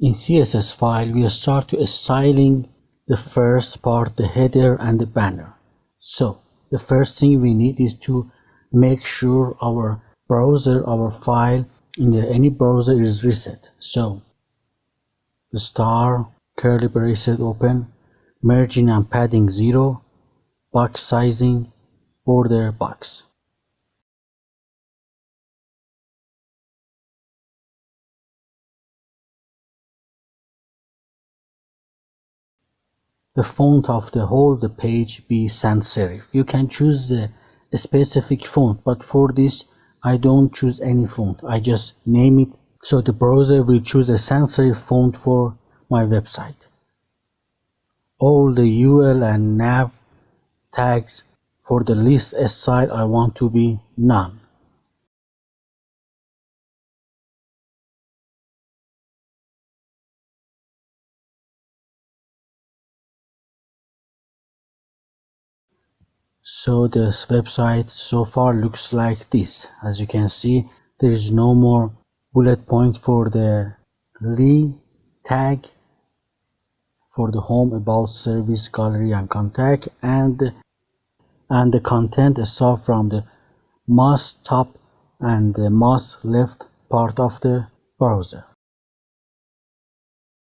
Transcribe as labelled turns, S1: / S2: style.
S1: In CSS file, we start to styling the first part, the header and the banner. So the first thing we need is to make sure our browser, our file in any browser is reset. So the star, curly bracelet open, margin and padding 0, box sizing, border box. The font of the whole page be sans serif. You can choose the specific font, but for this I don't choose any font. I just name it, so the browser will choose a sans serif font for my website. All the UL and nav tags for the list style I want to be none. So this website so far looks like this. As you can see, there is no more bullet point for the li tag, for the home, about, service, gallery and contact, and the content start from the mouse top and the mouse left part of the browser.